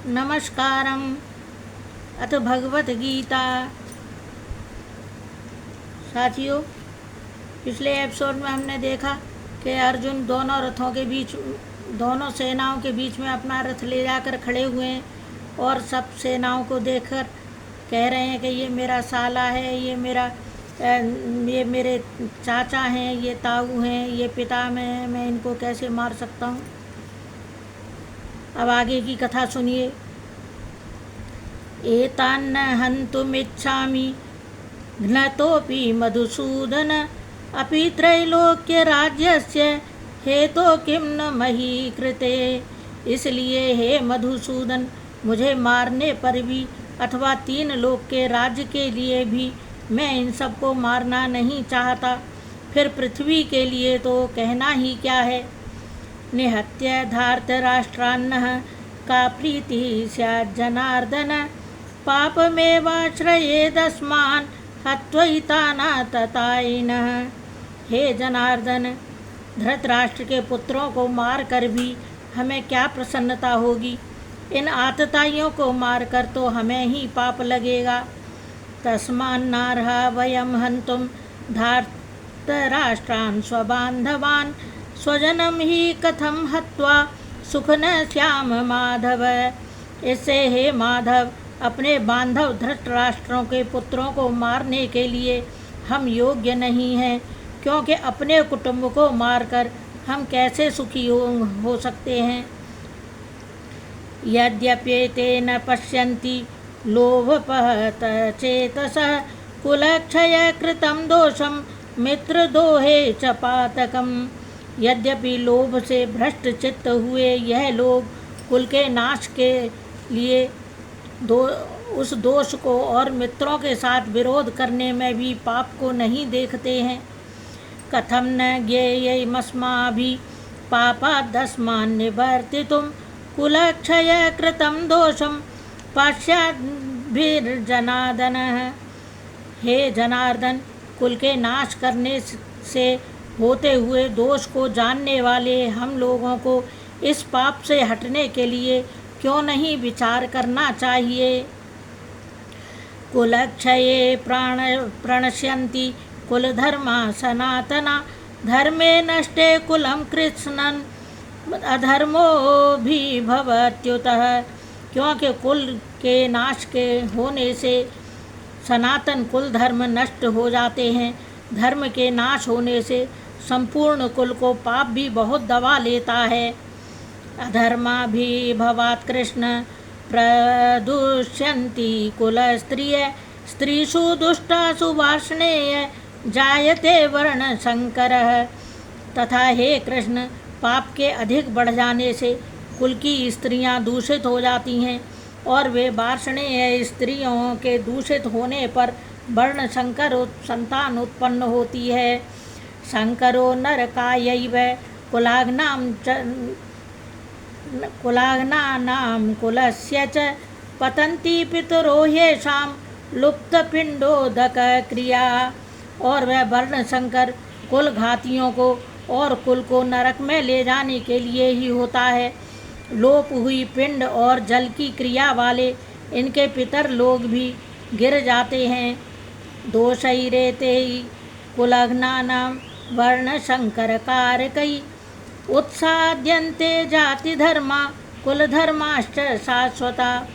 नमस्कारम। अथ भगवत गीता। साथियों, पिछले एपिसोड में हमने देखा कि अर्जुन दोनों सेनाओं के बीच में अपना रथ ले जाकर खड़े हुए हैं और सब सेनाओं को देखकर कह रहे हैं कि ये मेरा साला है, ये मेरे चाचा हैं, ये ताऊ हैं, ये पिता में हैं, मैं इनको कैसे मार सकता हूँ। अब आगे की कथा सुनिए। एतान्न हन्तुमिच्छामि घ्नतोऽपि मधुसूदन अपि त्रैलोक्यराज्यस्य हेतो किं न मही कृते। इसलिए हे मधुसूदन, मुझे मारने पर भी अथवा 3 लोक के राज्य के लिए भी मैं इन सबको मारना नहीं चाहता, फिर पृथ्वी के लिए तो कहना ही क्या है। निहत्य धार्तराष्ट्रान्नः का प्रीतिः स्याज्जनार्दन पापमेवाश्रयेदस्मान् हत्वैतानाततायिनः। हे जनार्दन, धृतराष्ट्र के पुत्रों को मार कर भी हमें क्या प्रसन्नता होगी। इन आतताइयों को मारकर तो हमें ही पाप लगेगा। तस्मान्नार्हा वयं हन्तुं धार्तराष्ट्रान् स्वबान्धवान् स्वजनं हि कथं हत्वा सुख न श्याम माधव। इससे हे माधव, अपने बांधव धृतराष्ट्रों के पुत्रों को मारने के लिए हम योग्य नहीं हैं, क्योंकि अपने कुटुंब को मारकर हम कैसे सुखी हो सकते हैं। यद्यप्येते न पश्यन्ति लोभपहत चेतसः कुलक्षय कृतं दोषं मित्रदोहे च पातकम्। यद्यपि लोभ से भ्रष्ट चित्त हुए यह लोग कुल के नाश के लिए उस दोष को और मित्रों के साथ विरोध करने में भी पाप को नहीं देखते हैं। कथं न ज्ञेयमस्माभिः पापादस्मान् निवर्तितुं कुलक्षय कृतं दोषं पश्चाद्भिर्जनार्दन। हे जनार्दन, कुल के नाश करने से होते हुए दोष को जानने वाले हम लोगों को इस पाप से हटने के लिए क्यों नहीं विचार करना चाहिए। कुलक्षये प्रणश्यन्ति कुलधर्मा सनातना धर्मे नष्टे कुलं कृत्स्नं अधर्मोऽभिभवत्युतः। क्योंकि कुल के नाश के होने से सनातन कुल धर्म नष्ट हो जाते हैं। धर्म के नाश होने से संपूर्ण कुल को पाप भी बहुत दबा लेता है। अधर्माभिभवात् कृष्ण प्रदुष्यन्ति कुलस्त्रिय स्त्रीषु दुष्टासु वार्ष्णेय जायते वर्णशंकरः। तथा हे कृष्ण, पाप के अधिक बढ़ जाने से कुल की स्त्रियां दूषित हो जाती हैं और वे वार्ष्णेय स्त्रियों के दूषित होने पर वर्णशंकर संतान उत्पन्न होती है। शंकरो नरकायैव कुलाग्नानां कुलस्य च पतन्ति पितरो ह्येषां लुप्तपिंडोदकक्रिया। और वह वर्णशंकर कुल घातियों को और कुल को नरक में ले जाने के लिए ही होता है। लोप हुई पिंड और जल की क्रिया वाले इनके पितर लोग भी गिर जाते हैं। दोषैरेते कुलघ्नानां वर्णशंकरकारकै उत्साद्यन्ते जाति धर्मा कुलधर्माश्च शाश्वता।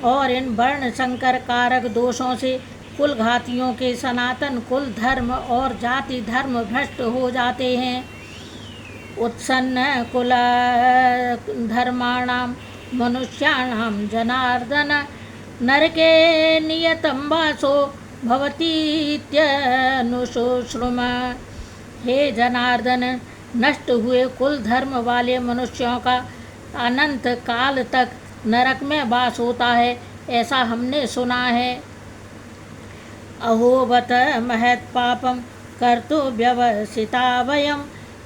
और इन वर्ण संकर कारक दोषों से कुल घातियों के सनातन कुल धर्म और जाति धर्म भ्रष्ट हो जाते हैं। उत्सन्न कुल धर्माणां मनुष्याणां जनार्दन नरके नियतं वासो भवतीत्यनुशुश्रुम। हे जनार्दन, नष्ट हुए कुल धर्म वाले मनुष्यों का अनंत काल तक नरक में वास होता है, ऐसा हमने सुना है। अहोबत महत् पापं कर्तुव्यवसिता वयं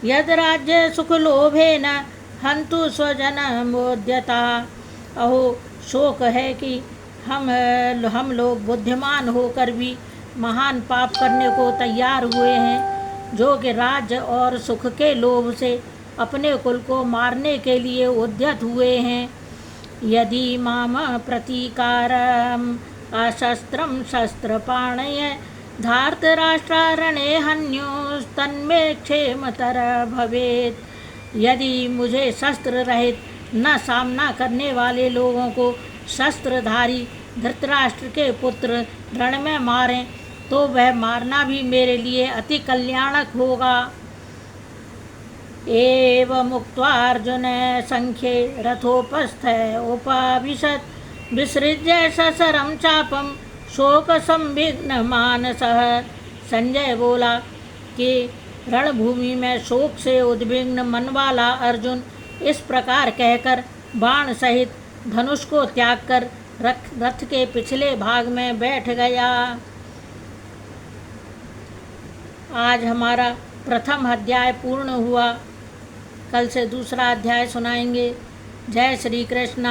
यद् राज्य सुखलोभेन हन्तु स्वजनमुद्यता। अहो, शोक है कि हम लोग बुद्धिमान होकर भी महान पाप करने को तैयार हुए हैं, जो कि राज्य और सुख के लोभ से अपने कुल को मारने के लिए उद्यत हुए हैं। यदि माम प्रतीकारम् अशस्त्रं शस्त्रपाणय धार्तराष्ट्रारणे हन्योस्तन्मे क्षेमतर भवेत्। यदि मुझे शस्त्र रहित न सामना करने वाले लोगों को शस्त्रधारी धृतराष्ट्र के पुत्र रण में मारें तो वह मारना भी मेरे लिए अति कल्याणक होगा। एवमुक्त्वार्जुन संख्ये रथोपस्थ उपाविशत् विसृज्य सशरं चापं शोकसंविघ्न मानसः। संजय बोला कि रणभूमि में शोक से उद्विग्न मन वाला अर्जुन इस प्रकार कहकर बाण सहित धनुष को त्याग कर रथ के पिछले भाग में बैठ गया। आज हमारा प्रथम अध्याय पूर्ण हुआ। कल से दूसरा अध्याय सुनाएंगे। जय श्री कृष्ण।